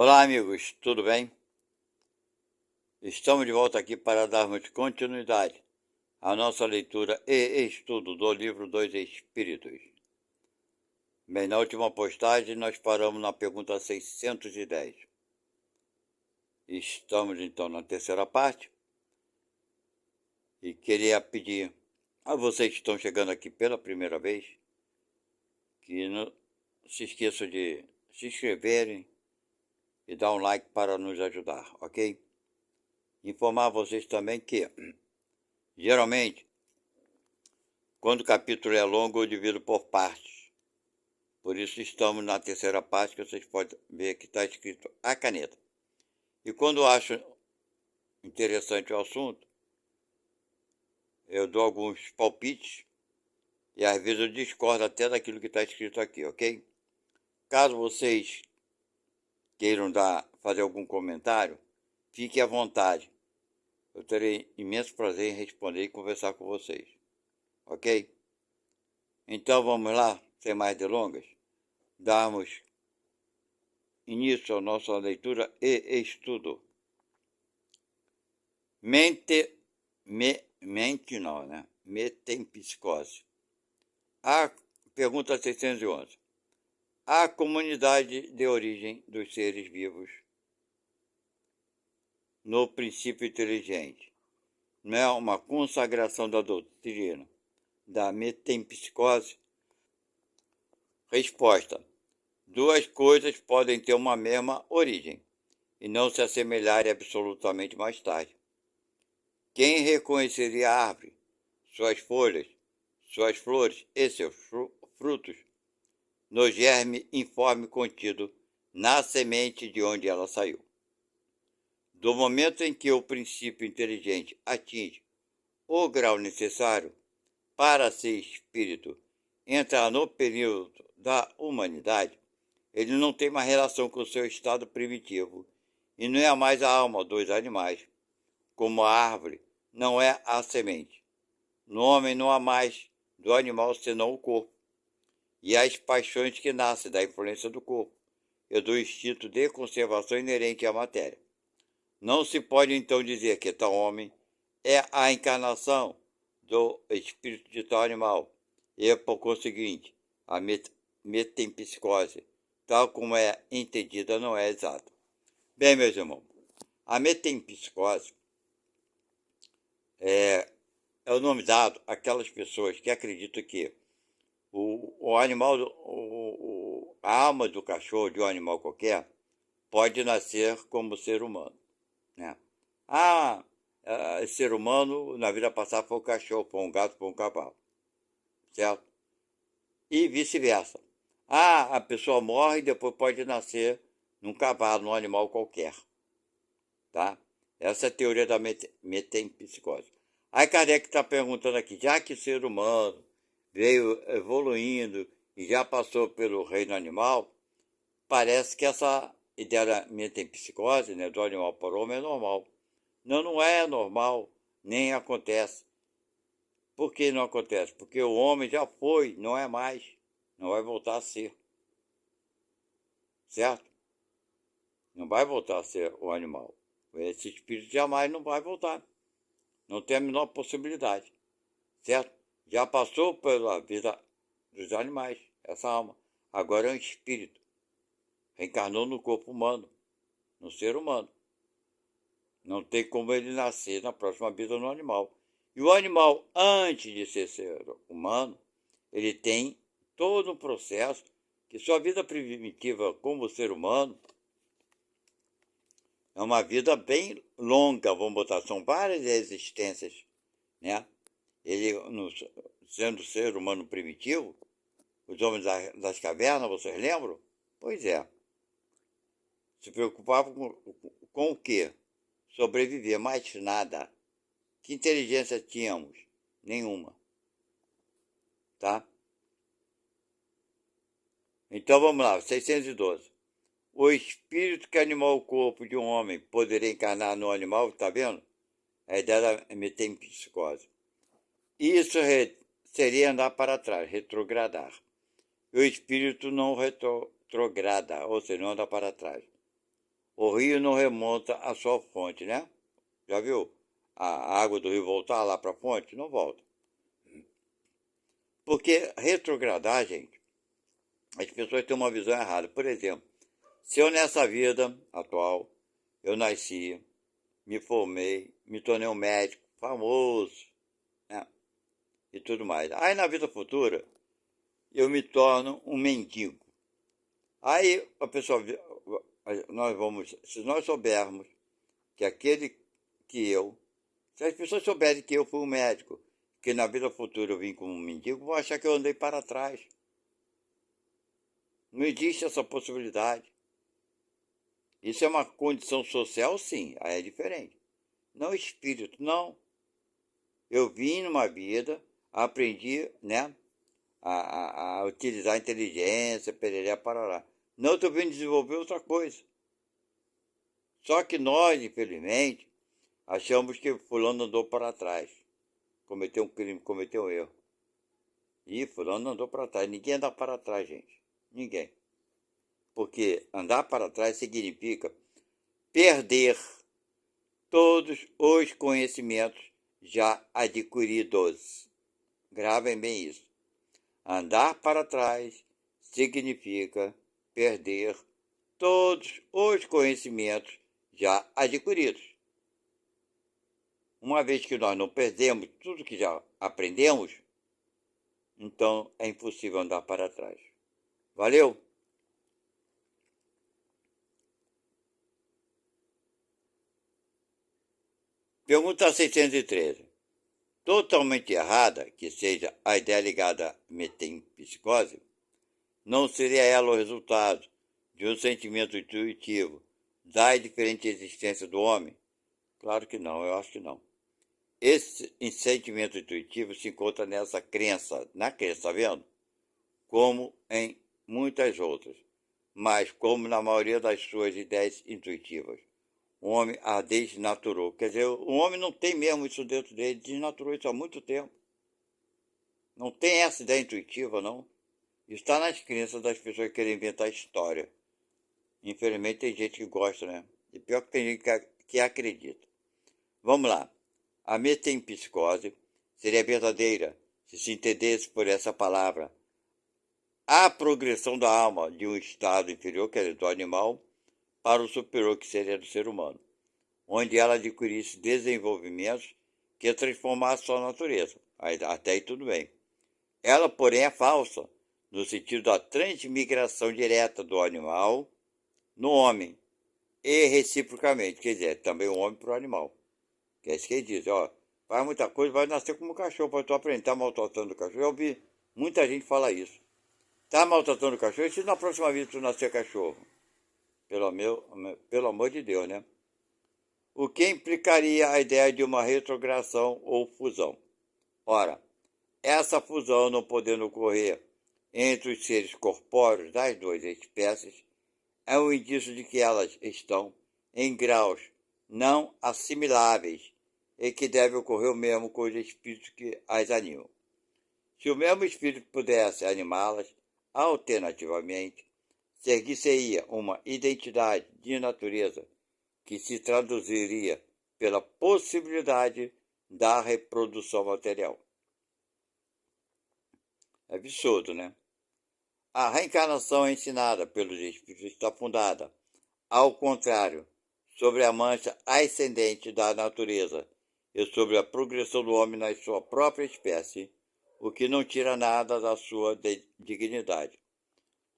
Olá, amigos, tudo bem? Estamos de volta aqui para darmos continuidade à nossa leitura e estudo do livro dos Espíritos. Bem, na última postagem nós paramos na pergunta 610. Estamos então na terceira parte e queria pedir a vocês que estão chegando aqui pela primeira vez que não se esqueçam de se inscreverem e dar um like para nos ajudar, ok? Informar vocês também que, geralmente, quando o capítulo é longo, eu divido por partes. Por isso estamos na terceira parte, que vocês podem ver que está escrito a caneta. E quando acho interessante o assunto, eu dou alguns palpites e às vezes eu discordo até daquilo que está escrito aqui, ok? Caso vocês queiram fazer algum comentário, fique à vontade. Eu terei imenso prazer em responder e conversar com vocês, ok? Então vamos lá, sem mais delongas, darmos início à nossa leitura e estudo. Mente não, né? Metempsicose. A pergunta 611. A comunidade de origem dos seres vivos no princípio inteligente não é uma consagração da doutrina da metempsicose? Resposta. Duas coisas podem ter uma mesma origem e não se assemelharem absolutamente mais tarde. Quem reconheceria a árvore, suas folhas, suas flores e seus frutos no germe informe contido na semente de onde ela saiu? Do momento em que o princípio inteligente atinge o grau necessário para ser espírito, entrar no período da humanidade, ele não tem mais relação com o seu estado primitivo e não é mais a alma dos animais, como a árvore não é a semente. No homem não há mais do animal senão o corpo e as paixões que nascem da influência do corpo e do instinto de conservação inerente à matéria. Não se pode então dizer que tal homem é a encarnação do espírito de tal animal e, por conseguinte, a metempsicose, tal como é entendida, não é exata. Bem, meus irmãos, a metempsicose é o nome dado àquelas pessoas que acreditam que o animal, a alma do cachorro, de um animal qualquer, pode nascer como ser humano, né? Ser humano, na vida passada, foi um cachorro, foi um gato, foi um cavalo, certo? E vice-versa. A pessoa morre e depois pode nascer num cavalo, num animal qualquer, tá? Essa é a teoria da metempsicose. Aí Kardec está perguntando aqui, já que o ser humano veio evoluindo e já passou pelo reino animal, parece que essa ideia da metempsicose, né, do animal para o homem, é normal. Não, não é normal, nem acontece. Por que não acontece? Porque o homem já foi, não é mais, não vai voltar a ser, certo? Não vai voltar a ser o animal. Esse espírito jamais não vai voltar. Não tem a menor possibilidade, certo? Já passou pela vida dos animais, essa alma. Agora é um espírito. Reencarnou no corpo humano, no ser humano. Não tem como ele nascer na próxima vida no animal. E o animal, antes de ser humano, ele tem todo um processo que sua vida primitiva como ser humano é uma vida bem longa, vamos botar, são várias existências, né? Ele, sendo ser humano primitivo, os homens das cavernas, vocês lembram? Pois é. Se preocupavam com o quê? Sobreviver, mais nada. Que inteligência tínhamos? Nenhuma. Tá? Então vamos lá, 612. O espírito que animou o corpo de um homem poderia encarnar no animal, está vendo? A ideia da metempsicose. Isso seria andar para trás, retrogradar. E o espírito não retrograda, ou seja, não anda para trás. o rio não remonta à sua fonte, né? Já viu? A água do rio voltar lá para a fonte? Não volta. Porque retrogradar, gente, as pessoas têm uma visão errada. Por exemplo, se eu nessa vida atual, eu nasci, me formei, me tornei um médico famoso, né? E tudo mais. Aí na vida futura, eu me torno um mendigo. Aí a pessoa, se nós soubermos que aquele que eu, se as pessoas souberem que eu fui um médico, que na vida futura eu vim como um mendigo, vão achar que eu andei para trás. Não existe essa possibilidade. Isso é uma condição social, sim, aí é diferente. Não espírito, não. Eu vim numa vida, aprendi, né, a utilizar a inteligência, pereré, parará. Não, estou vindo desenvolver outra coisa. Só que nós, infelizmente, achamos que fulano andou para trás. Cometeu um crime, cometeu um erro. E fulano andou para trás. Ninguém anda para trás, gente. Ninguém. Porque andar para trás significa perder todos os conhecimentos já adquiridos. Gravem bem isso. Andar para trás significa perder todos os conhecimentos já adquiridos. Uma vez que nós não perdemos tudo que já aprendemos, então é impossível andar para trás. Valeu? Pergunta 613. Totalmente errada que seja a ideia ligada à metempsicose, não seria ela o resultado de um sentimento intuitivo da diferente existência do homem? Claro que não, eu acho que não. Esse sentimento intuitivo se encontra nessa crença, na crença, tá vendo? Como em muitas outras, mas como na maioria das suas ideias intuitivas. O homem a desnaturou. Quer dizer, o homem não tem mesmo isso dentro dele, desnaturou isso há muito tempo. Não tem essa ideia intuitiva, não. Está nas crenças das pessoas que querem inventar história. Infelizmente tem gente que gosta, né? E pior que tem gente que acredita. Vamos lá. A metempsicose seria verdadeira se se entendesse por essa palavra a progressão da alma de um estado inferior, quer dizer, do animal, para o superior, que seria do ser humano, onde ela adquirisse desenvolvimentos que transformassem sua natureza. Até aí tudo bem. Ela, porém, é falsa, no sentido da transmigração direta do animal no homem, e reciprocamente, quer dizer, também o homem para o animal. Que é isso que ele diz, ó, faz muita coisa, vai nascer como um cachorro, para tu aprender, tá maltratando o cachorro. Eu ouvi muita gente falar isso. Tá maltratando o cachorro, e se na próxima vida tu nascer cachorro? Pelo amor de Deus, né? O que implicaria a ideia de uma retrogradação ou fusão? Ora, essa fusão não podendo ocorrer entre os seres corpóreos das duas espécies é um indício de que elas estão em graus não assimiláveis e que deve ocorrer o mesmo com os espíritos que as animam. Se o mesmo espírito pudesse animá-las, alternativamente, seguir-se-ia uma identidade de natureza que se traduziria pela possibilidade da reprodução material. É absurdo, né? A reencarnação ensinada pelos espíritos está fundada, ao contrário, sobre a mancha ascendente da natureza e sobre a progressão do homem na sua própria espécie, o que não tira nada da sua dignidade.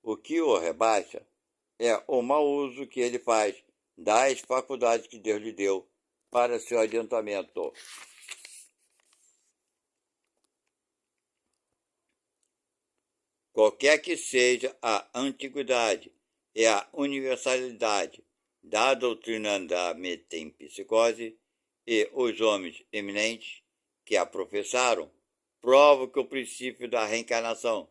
O que o rebaixa é o mau uso que ele faz das faculdades que Deus lhe deu para seu adiantamento. Qualquer que seja a antiguidade e a universalidade da doutrina da metempsicose e os homens eminentes que a professaram, provam que o princípio da reencarnação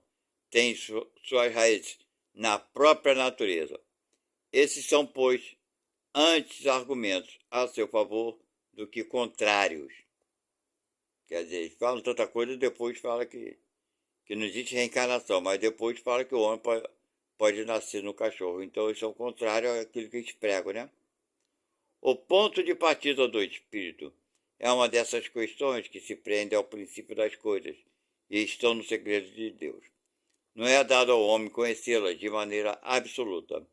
tem suas raízes na própria natureza. Esses são, pois, antes argumentos a seu favor do que contrários. Quer dizer, eles falam tanta coisa e depois falam que não existe reencarnação, mas depois fala que o homem pode nascer no cachorro. Então, isso é o contrário àquilo que eles pregam, né? O ponto de partida do espírito é uma dessas questões que se prende ao princípio das coisas e estão no segredo de Deus. Não é dado ao homem conhecê-las de maneira absoluta,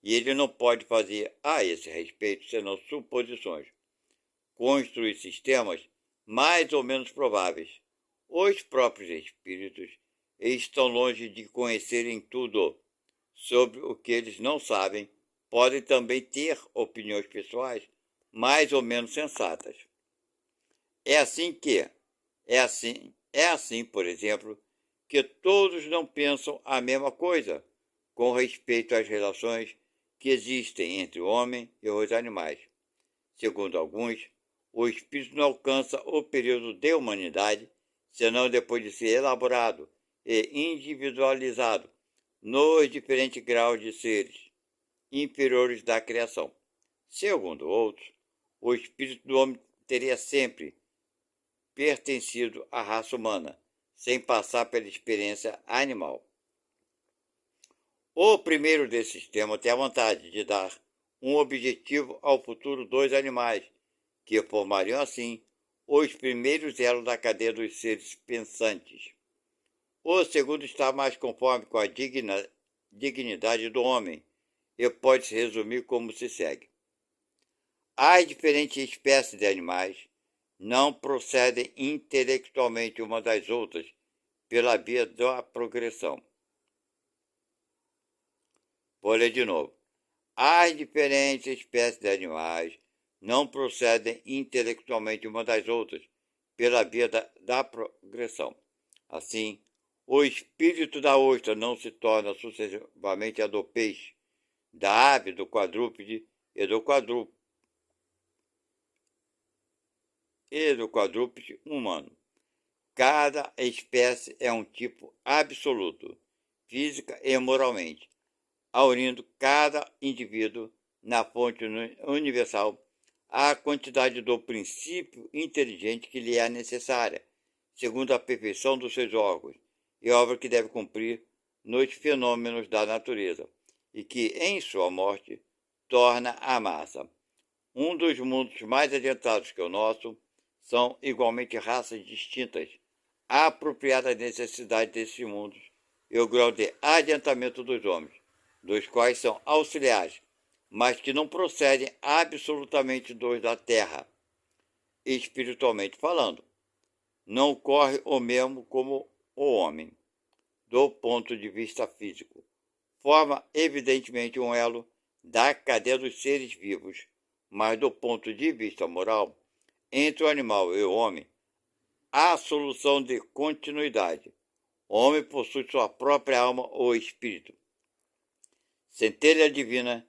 e ele não pode fazer a esse respeito senão suposições, construir sistemas mais ou menos prováveis. Os próprios espíritos estão longe de conhecerem tudo sobre o que eles não sabem, podem também ter opiniões pessoais mais ou menos sensatas. É assim, por exemplo, que todos não pensam a mesma coisa com respeito às relações que existem entre o homem e os animais. Segundo alguns, o espírito não alcança o período de humanidade senão depois de ser elaborado e individualizado nos diferentes graus de seres inferiores da criação. Segundo outros, o espírito do homem teria sempre pertencido à raça humana, sem passar pela experiência animal. O primeiro desses temas tem a vantagem de dar um objetivo ao futuro dos animais, que formariam assim os primeiros elos da cadeia dos seres pensantes. O segundo está mais conforme com a dignidade do homem e pode se resumir como se segue. As diferentes espécies de animais não procedem intelectualmente umas das outras pela via da progressão. Vou ler de novo. As diferentes espécies de animais não procedem intelectualmente umas das outras pela via da progressão. Assim, o espírito da ostra não se torna sucessivamente a do peixe, da ave, do quadrúpede e do quadrúpede humano. Cada espécie é um tipo absoluto, física e moralmente, aurindo cada indivíduo na fonte universal a quantidade do princípio inteligente que lhe é necessária, segundo a perfeição dos seus órgãos, e obra que deve cumprir nos fenômenos da natureza, e que, em sua morte, torna a massa. Um dos mundos mais adiantados que o nosso são igualmente raças distintas, apropriadas às necessidades desses mundos e o grau de adiantamento dos homens, dos quais são auxiliares, mas que não procedem absolutamente dos da terra, espiritualmente falando. Não ocorre o mesmo como o homem, do ponto de vista físico. Forma evidentemente um elo da cadeia dos seres vivos, mas do ponto de vista moral, entre o animal e o homem, há solução de continuidade. O homem possui sua própria alma ou espírito, centelha divina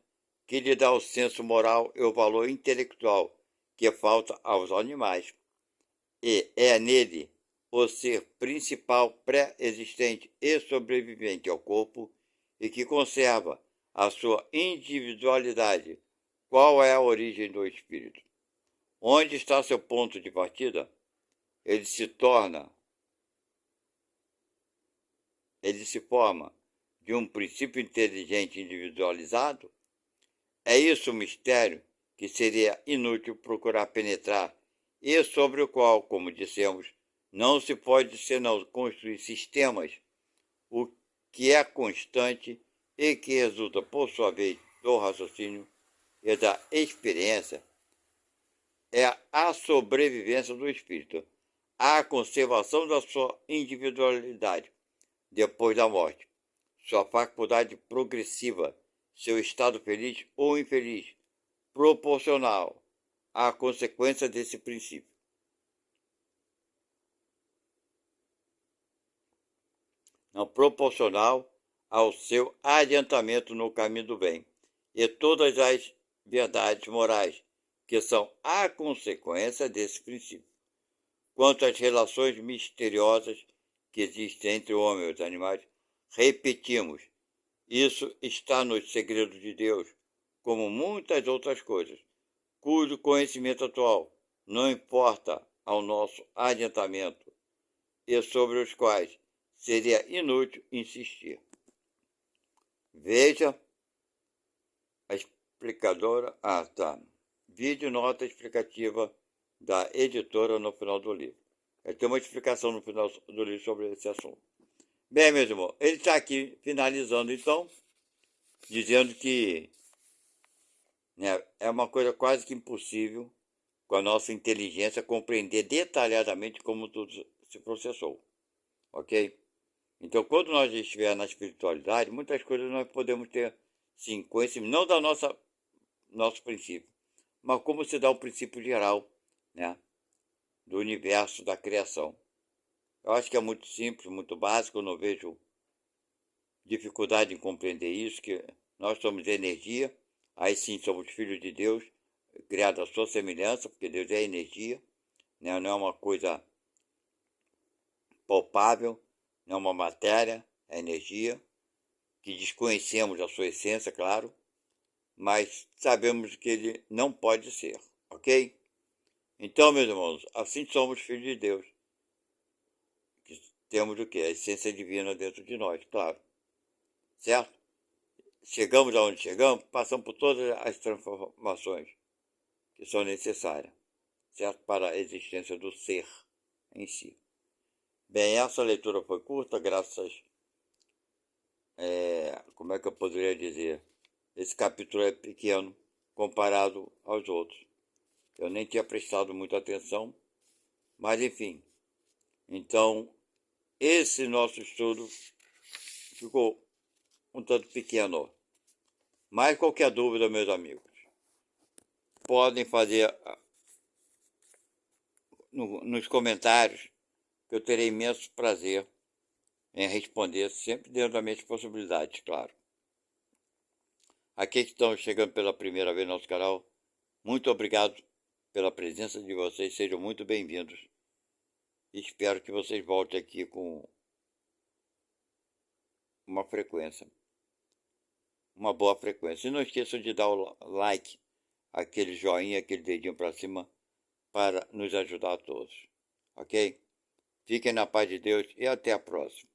que lhe dá o senso moral e o valor intelectual que falta aos animais, e é nele o ser principal pré-existente e sobrevivente ao corpo e que conserva a sua individualidade. Qual é a origem do espírito? Onde está seu ponto de partida? Ele se forma de um princípio inteligente individualizado? É isso o mistério que seria inútil procurar penetrar e sobre o qual, como dissemos, não se pode senão construir sistemas, o que é constante e que resulta, por sua vez, do raciocínio e da experiência, é a sobrevivência do espírito, a conservação da sua individualidade depois da morte, sua faculdade progressiva, seu estado feliz ou infeliz, proporcional à consequência desse princípio. Não proporcional ao seu adiantamento no caminho do bem e todas as verdades morais que são a consequência desse princípio. Quanto às relações misteriosas que existem entre o homem e os animais, repetimos, isso está nos segredos de Deus, como muitas outras coisas, cujo conhecimento atual não importa ao nosso adiantamento e sobre os quais seria inútil insistir. Veja a explicadora. vídeo nota explicativa da editora no final do livro. Tem uma explicação no final do livro sobre esse assunto. Bem, meus irmãos, ele está aqui finalizando, então, dizendo que, né, é uma coisa quase que impossível com a nossa inteligência compreender detalhadamente como tudo se processou, ok? Então, quando nós estivermos na espiritualidade, muitas coisas nós podemos ter, sim, conhecimento, não da nosso princípio, mas como se dá o princípio geral, né, do universo, da criação. Eu acho que é muito simples, muito básico, eu não vejo dificuldade em compreender isso, que nós somos energia, aí sim somos filhos de Deus, criados à sua semelhança, porque Deus é energia, né, não é uma coisa palpável, não é uma matéria, é energia, que desconhecemos a sua essência, claro, mas sabemos que ele não pode ser, ok? Então, meus irmãos, assim somos filhos de Deus. Que temos o quê? A essência divina dentro de nós, claro. Certo? Chegamos aonde chegamos, passamos por todas as transformações que são necessárias, certo? Para a existência do ser em si. Bem, essa leitura foi curta, graças... como é que eu poderia dizer? Esse capítulo é pequeno comparado aos outros. Eu nem tinha prestado muita atenção, mas enfim. Então, esse nosso estudo ficou um tanto pequeno. Mas qualquer dúvida, meus amigos, podem fazer nos comentários, que eu terei imenso prazer em responder, sempre dentro das minhas possibilidades, claro. Aqui que estão chegando pela primeira vez no nosso canal, muito obrigado pela presença de vocês, sejam muito bem-vindos. Espero que vocês voltem aqui com uma frequência, uma boa frequência. E não esqueçam de dar o like, aquele joinha, aquele dedinho para cima, para nos ajudar a todos, ok? Fiquem na paz de Deus e até a próxima.